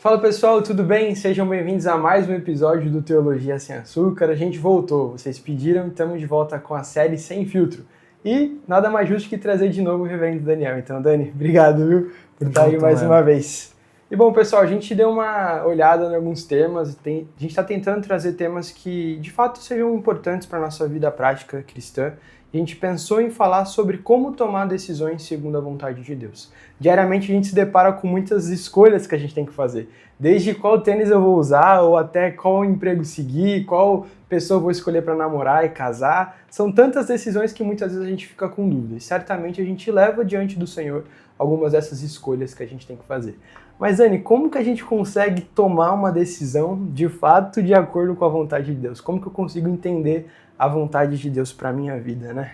Fala pessoal, tudo bem? Sejam bem-vindos a mais um episódio do Teologia Sem Açúcar. A gente voltou, vocês pediram e estamos de volta com a série Sem Filtro. E nada mais justo que trazer de novo o Reverendo Daniel. Então, Dani, obrigado, viu, por estar aí mais uma vez. E bom, pessoal, a gente deu uma olhada em alguns temas, a gente está tentando trazer temas que de fato sejam importantes para a nossa vida prática cristã. A gente pensou em falar sobre como tomar decisões segundo a vontade de Deus. Diariamente a gente se depara com muitas escolhas que a gente tem que fazer. Desde qual tênis eu vou usar, ou até qual emprego seguir, qual pessoa eu vou escolher para namorar e casar. São tantas decisões que muitas vezes a gente fica com dúvida. E certamente a gente leva diante do Senhor algumas dessas escolhas que a gente tem que fazer. Mas, Dani, como que a gente consegue tomar uma decisão de fato de acordo com a vontade de Deus? Como que eu consigo entender a vontade de Deus para a minha vida, né?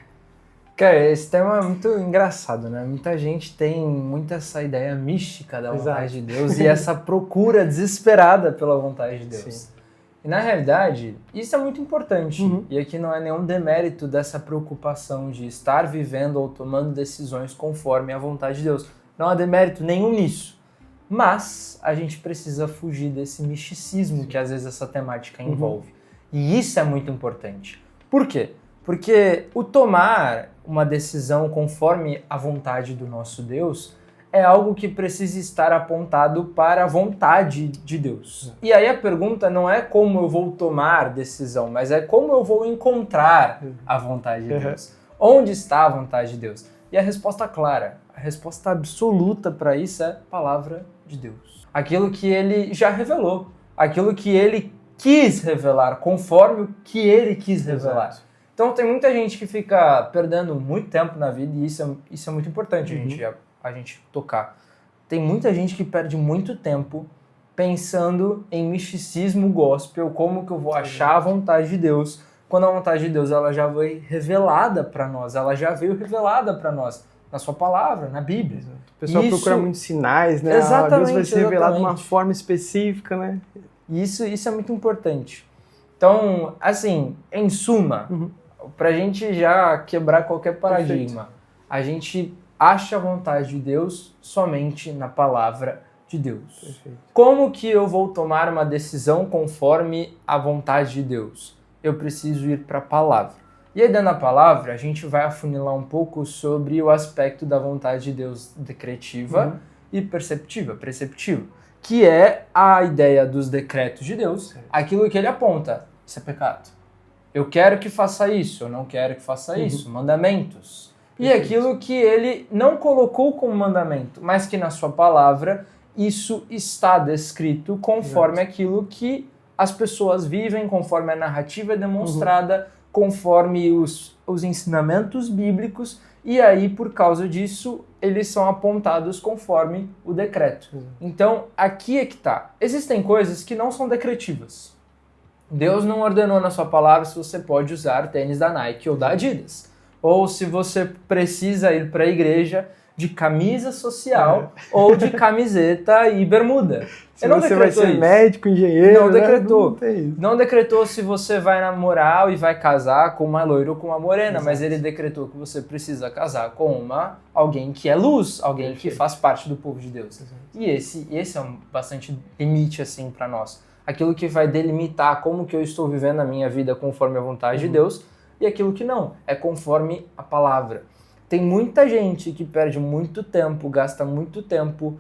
Cara, esse tema é muito engraçado, né? Muita gente tem muito essa ideia mística da vontade de Deus e essa procura desesperada pela vontade de Deus. Sim. E na realidade, isso é muito importante. E aqui não é nenhum demérito dessa preocupação de estar vivendo ou tomando decisões conforme a vontade de Deus. Não há demérito nenhum nisso. Mas a gente precisa fugir desse misticismo que às vezes essa temática envolve. E isso é muito importante. Por quê? Porque o tomar uma decisão conforme a vontade do nosso Deus é algo que precisa estar apontado para a vontade de Deus. E aí a pergunta não é como eu vou tomar decisão, mas é como eu vou encontrar a vontade de Deus. Onde está a vontade de Deus? E a resposta clara, a resposta absoluta para isso é a palavra de Deus. Aquilo que ele já revelou, aquilo que ele quis revelar, conforme o que ele quis revelar. Exato. Então tem muita gente que fica perdendo muito tempo na vida e isso é muito importante a gente tocar. Tem muita gente que perde muito tempo pensando em misticismo gospel, como que eu vou achar a vontade de Deus, quando a vontade de Deus ela já foi revelada para nós, ela já veio revelada para nós, na sua palavra, na Bíblia. Exato. O pessoal procura muitos sinais, né? Exatamente, Deus vai ser revelado de uma forma específica, né? Isso é muito importante. Então, assim, em suma, pra gente já quebrar qualquer paradigma, perfeito, a gente acha a vontade de Deus somente na palavra de Deus. Perfeito. Como que eu vou tomar uma decisão conforme a vontade de Deus? Eu preciso ir para a palavra. E aí, dentro da palavra, a gente vai afunilar um pouco sobre o aspecto da vontade de Deus decretiva e perceptiva, que é a ideia dos decretos de Deus, aquilo que ele aponta. Isso é pecado. Eu quero que faça isso, eu não quero que faça isso. Mandamentos. E aquilo que ele não colocou como mandamento, mas que na sua palavra isso está descrito conforme aquilo que as pessoas vivem, conforme a narrativa é demonstrada, conforme os ensinamentos bíblicos, e aí, por causa disso, eles são apontados conforme o decreto. Então, aqui é que tá. Existem coisas que não são decretivas. Deus não ordenou na sua palavra se você pode usar tênis da Nike ou da Adidas. Ou se você precisa ir para a igreja de camisa social ou de camiseta e bermuda. Se você vai ser médico, engenheiro... Não decretou. Né? Não decretou se você vai namorar e vai casar com uma loira ou com uma morena, exato, mas ele decretou que você precisa casar com alguém que é luz, alguém que faz parte do povo de Deus. Exato. E esse é bastante limite assim para nós. Aquilo que vai delimitar como que eu estou vivendo a minha vida conforme a vontade de Deus e aquilo que não, é conforme a palavra. Tem muita gente que perde muito tempo, gasta muito tempo,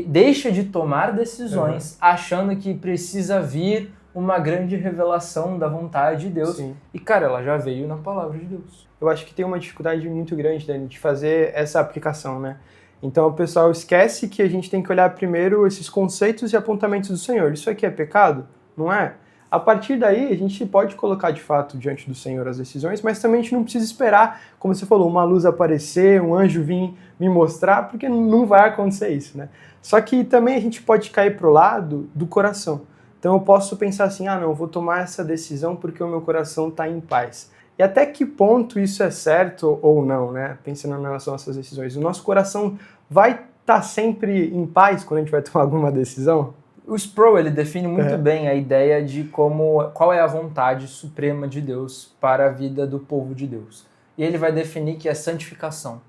deixa de tomar decisões achando que precisa vir uma grande revelação da vontade de Deus. Sim. E, cara, ela já veio na palavra de Deus. Eu acho que tem uma dificuldade muito grande, Dani, de fazer essa aplicação, né? Então o pessoal esquece que a gente tem que olhar primeiro esses conceitos e apontamentos do Senhor. Isso aqui é pecado? Não é? A partir daí, a gente pode colocar de fato diante do Senhor as decisões, mas também a gente não precisa esperar, como você falou, uma luz aparecer, um anjo vir me mostrar, porque não vai acontecer isso, né? Só que também a gente pode cair pro lado do coração. Então eu posso pensar assim, não, eu vou tomar essa decisão porque o meu coração está em paz. E até que ponto isso é certo ou não, né? Pensando em relação a essas decisões. O nosso coração vai estar sempre em paz quando a gente vai tomar alguma decisão? O Sproul, ele define muito bem a ideia de qual é a vontade suprema de Deus para a vida do povo de Deus. E ele vai definir que é santificação.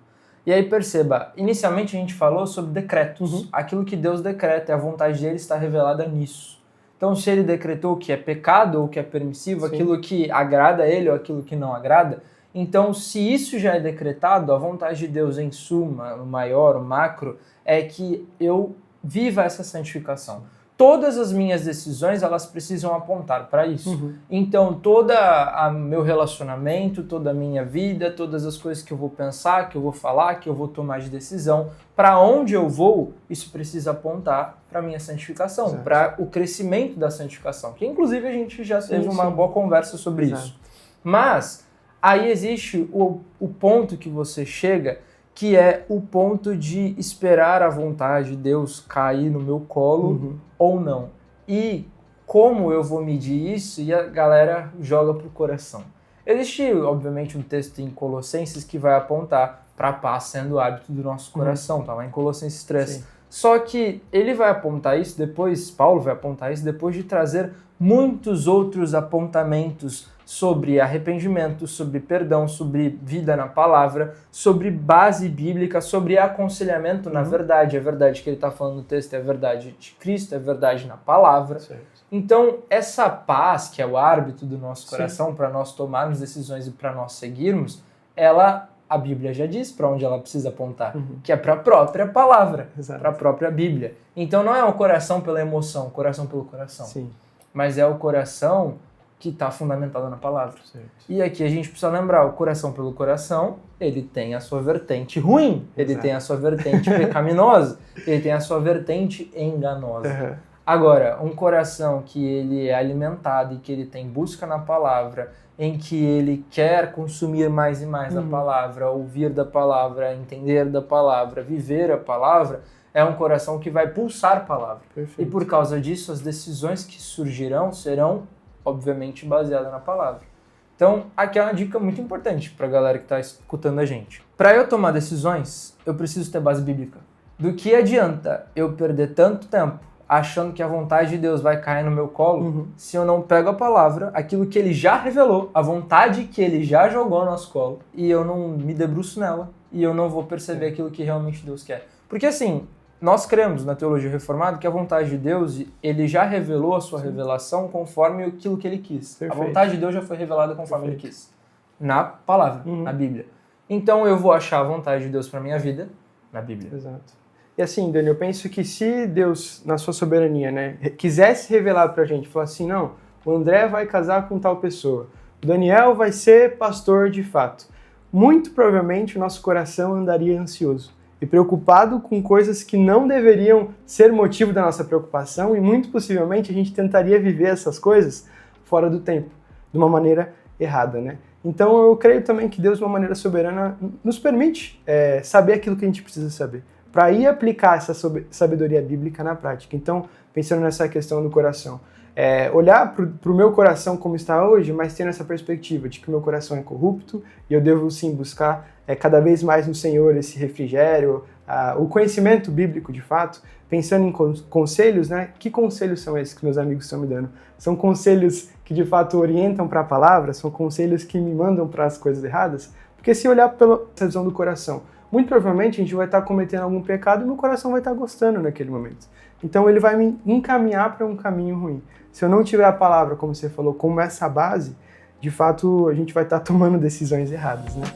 E aí perceba, inicialmente a gente falou sobre decretos. Aquilo que Deus decreta, a vontade dele está revelada nisso. Então, se ele decretou que é pecado ou que é permissivo, aquilo que agrada a ele ou aquilo que não agrada, então, se isso já é decretado, a vontade de Deus em suma, o maior, o macro, é que eu viva essa santificação. Todas as minhas decisões, elas precisam apontar para isso. Então, todo o meu relacionamento, toda a minha vida, todas as coisas que eu vou pensar, que eu vou falar, que eu vou tomar de decisão, para onde eu vou, isso precisa apontar para a minha santificação, para o crescimento da santificação, que inclusive a gente já teve uma boa conversa sobre isso. Mas aí existe o ponto que você chega, que é o ponto de esperar a vontade de Deus cair no meu colo ou não. E como eu vou medir isso? E a galera joga pro coração. Existe, obviamente, um texto em Colossenses que vai apontar para a paz sendo o hábito do nosso coração, tá lá em Colossenses 3. Sim. Só que ele vai apontar isso depois, Paulo vai apontar isso depois de trazer muitos outros apontamentos sobre arrependimento, sobre perdão, sobre vida na palavra, sobre base bíblica, sobre aconselhamento na verdade. É verdade que ele está falando no texto, é verdade de Cristo, é verdade na palavra. Certo. Então, essa paz, que é o árbitro do nosso coração, para nós tomarmos decisões e para nós seguirmos, a Bíblia já diz para onde ela precisa apontar, que é para a própria palavra, para a própria Bíblia. Então, não é o coração pela emoção, o coração pelo coração. Sim. Mas é o coração que está fundamentado na palavra. Certo. E aqui a gente precisa lembrar, o coração pelo coração, ele tem a sua vertente ruim, ele tem a sua vertente pecaminosa, ele tem a sua vertente enganosa. Agora, um coração que ele é alimentado e que ele tem busca na palavra, em que ele quer consumir mais e mais da palavra, ouvir da palavra, entender da palavra, viver a palavra, é um coração que vai pulsar a palavra. Perfeito. E por causa disso, as decisões que surgirão serão, obviamente, baseadas na palavra. Então, aqui é uma dica muito importante para a galera que está escutando a gente. Para eu tomar decisões, eu preciso ter base bíblica. Do que adianta eu perder tanto tempo achando que a vontade de Deus vai cair no meu colo se eu não pego a palavra, aquilo que ele já revelou, a vontade que ele já jogou no nosso colo, e eu não me debruço nela, e eu não vou perceber aquilo que realmente Deus quer. Porque assim, nós cremos na teologia reformada que a vontade de Deus, ele já revelou a sua revelação conforme aquilo que ele quis. Perfeito. A vontade de Deus já foi revelada conforme ele quis. Na palavra, na Bíblia. Então eu vou achar a vontade de Deus para minha vida na Bíblia. Exato. E assim, Dani, eu penso que se Deus, na sua soberania, né, quisesse revelar pra gente, falar assim, não, o André vai casar com tal pessoa, o Daniel vai ser pastor de fato, muito provavelmente o nosso coração andaria ansioso e preocupado com coisas que não deveriam ser motivo da nossa preocupação, e muito possivelmente a gente tentaria viver essas coisas fora do tempo, de uma maneira errada, né? Então eu creio também que Deus, de uma maneira soberana, nos permite saber aquilo que a gente precisa saber, para ir aplicar essa sabedoria bíblica na prática. Então, pensando nessa questão do coração, olhar para o meu coração como está hoje, mas tendo essa perspectiva de que o meu coração é corrupto e eu devo sim buscar cada vez mais no Senhor esse refrigério, o conhecimento bíblico de fato, pensando em conselhos, né? Que conselhos são esses que meus amigos estão me dando? São conselhos que de fato orientam para a palavra? São conselhos que me mandam para as coisas erradas? Porque se olhar pela visão do coração, muito provavelmente a gente vai estar cometendo algum pecado e meu coração vai estar gostando naquele momento. Então ele vai me encaminhar para um caminho ruim. Se eu não tiver a palavra, como você falou, como essa base, de fato a gente vai estar tomando decisões erradas, né?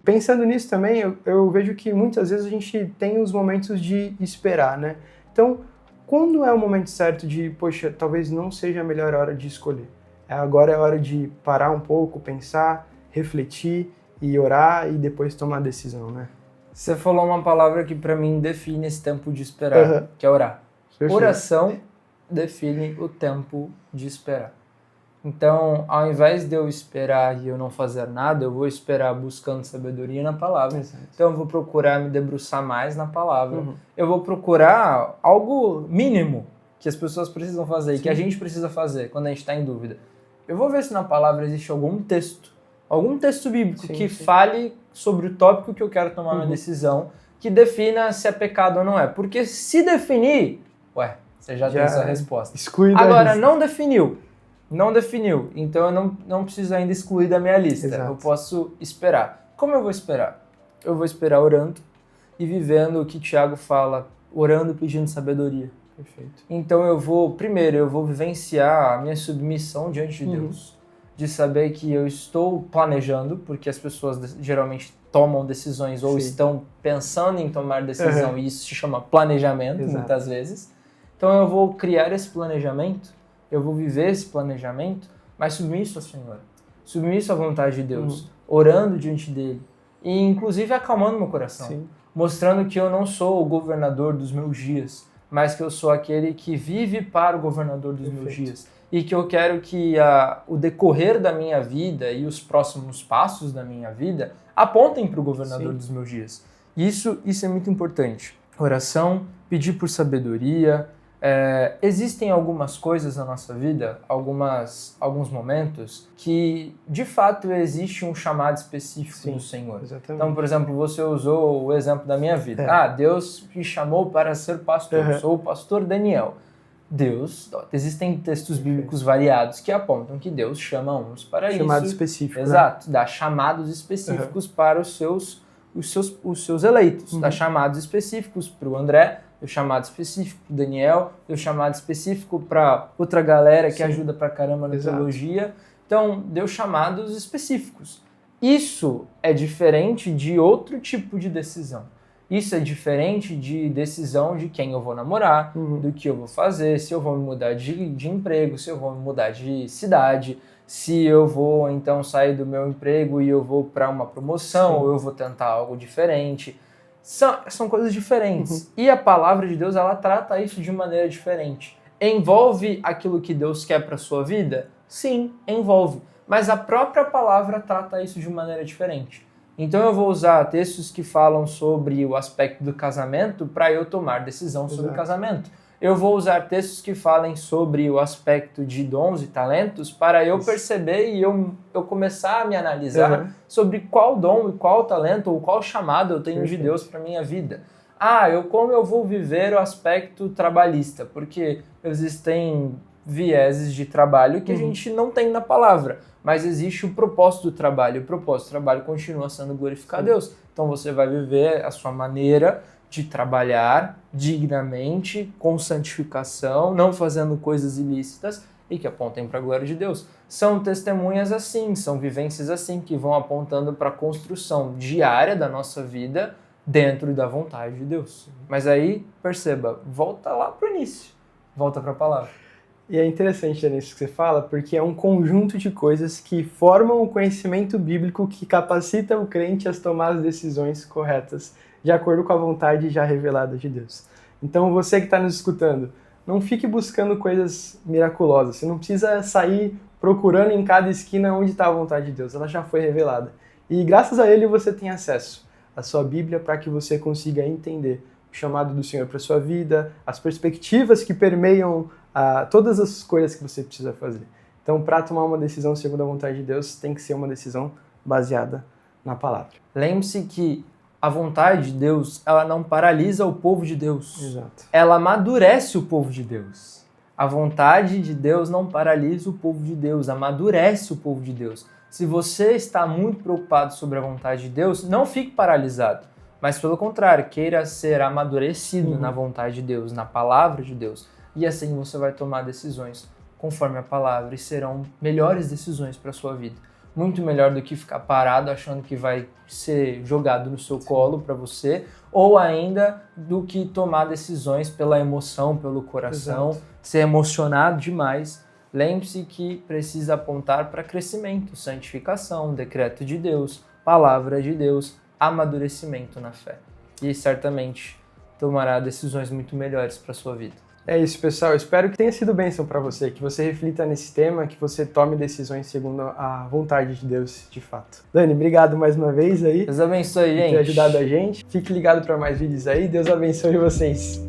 Pensando nisso também, eu vejo que muitas vezes a gente tem os momentos de esperar, né? Então, quando é o momento certo de, poxa, talvez não seja a melhor hora de escolher? Agora é hora de parar um pouco, pensar, refletir e orar e depois tomar a decisão, né? Você falou uma palavra que para mim define esse tempo de esperar, que é orar. Perfeito. Oração define o tempo de esperar. Então, ao invés de eu esperar e eu não fazer nada, eu vou esperar buscando sabedoria na palavra. Exato. Então, eu vou procurar me debruçar mais na palavra. Eu vou procurar algo mínimo que as pessoas precisam fazer e que a gente precisa fazer quando a gente está em dúvida. Eu vou ver se na palavra existe algum texto bíblico que fale sobre o tópico que eu quero tomar uma decisão, que defina se é pecado ou não é. Porque se definir, você já tem essa resposta. Agora, não definiu. Não definiu, então eu não preciso ainda excluir da minha lista. Exato. Eu posso esperar. Como eu vou esperar? Eu vou esperar orando e vivendo o que Tiago fala, orando e pedindo sabedoria. Perfeito. Então primeiro eu vou vivenciar a minha submissão diante de Deus. De saber que eu estou planejando, porque as pessoas geralmente tomam decisões ou estão pensando em tomar decisão, e isso se chama planejamento, muitas vezes. Então eu vou criar esse planejamento, eu vou viver esse planejamento, mas submisso ao Senhor, submisso à vontade de Deus, orando diante dele, e inclusive acalmando meu coração, mostrando que eu não sou o governador dos meus dias, mas que eu sou aquele que vive para o governador dos meus dias. E que eu quero que o decorrer da minha vida e os próximos passos da minha vida apontem para o governador dos meus dias. Isso é muito importante. Oração, pedir por sabedoria. Existem algumas coisas na nossa vida, alguns momentos, que de fato existe um chamado específico do Senhor. Exatamente. Então, por exemplo, você usou o exemplo da minha vida. Deus me chamou para ser pastor, sou o pastor Daniel. Existem textos bíblicos variados que apontam que Deus chama uns para isso. Chamado específico. Exato, dá chamados específicos para os seus eleitos. Dá chamados específicos para o André, deu chamado específico para o Daniel, deu chamado específico para outra galera que ajuda pra caramba na teologia. Então, deu chamados específicos. Isso é diferente de outro tipo de decisão. Isso é diferente de decisão de quem eu vou namorar, do que eu vou fazer, se eu vou me mudar de emprego, se eu vou me mudar de cidade, se eu vou então sair do meu emprego e eu vou para uma promoção, ou eu vou tentar algo diferente. São coisas diferentes. E a palavra de Deus, ela trata isso de maneira diferente. Envolve aquilo que Deus quer para sua vida? Sim, envolve. Mas a própria palavra trata isso de maneira diferente. Então eu vou usar textos que falam sobre o aspecto do casamento para eu tomar decisão sobre o casamento. Eu vou usar textos que falem sobre o aspecto de dons e talentos para eu perceber e eu começar a me analisar sobre qual dom e qual talento ou qual chamado eu tenho de Deus para minha vida. Como eu vou viver o aspecto trabalhista, porque existem vieses de trabalho que a gente não tem na palavra. Mas existe o propósito do trabalho. O propósito do trabalho continua sendo glorificar a Deus. Então você vai viver a sua maneira de trabalhar dignamente, com santificação, não fazendo coisas ilícitas e que apontem para a glória de Deus. São testemunhas assim, são vivências assim que vão apontando para a construção diária da nossa vida dentro da vontade de Deus. Mas aí, perceba, volta lá para o início, volta para a palavra. E é interessante, Daniel, isso que você fala, porque é um conjunto de coisas que formam o conhecimento bíblico que capacita o crente a tomar as decisões corretas, de acordo com a vontade já revelada de Deus. Então, você que está nos escutando, não fique buscando coisas miraculosas. Você não precisa sair procurando em cada esquina onde está a vontade de Deus. Ela já foi revelada. E graças a Ele você tem acesso à sua Bíblia para que você consiga entender o chamado do Senhor para a sua vida, as perspectivas que permeiam todas as coisas que você precisa fazer. Então, para tomar uma decisão segundo a vontade de Deus, tem que ser uma decisão baseada na palavra. Lembre-se que a vontade de Deus, ela não paralisa o povo de Deus. Exato. Ela amadurece o povo de Deus. A vontade de Deus não paralisa o povo de Deus, amadurece o povo de Deus. Se você está muito preocupado sobre a vontade de Deus, não fique paralisado. Mas, pelo contrário, queira ser amadurecido na vontade de Deus, na palavra de Deus. E assim você vai tomar decisões conforme a palavra e serão melhores decisões para a sua vida. Muito melhor do que ficar parado achando que vai ser jogado no seu colo para você, ou ainda do que tomar decisões pela emoção, pelo coração, ser emocionado demais. Lembre-se que precisa apontar para crescimento, santificação, decreto de Deus, palavra de Deus, amadurecimento na fé. E certamente tomará decisões muito melhores para a sua vida. É isso, pessoal. Eu espero que tenha sido bênção para você, que você reflita nesse tema, que você tome decisões segundo a vontade de Deus, de fato. Dani, obrigado mais uma vez aí. Deus abençoe, gente. Por ter ajudado a gente. Fique ligado para mais vídeos aí. Deus abençoe vocês.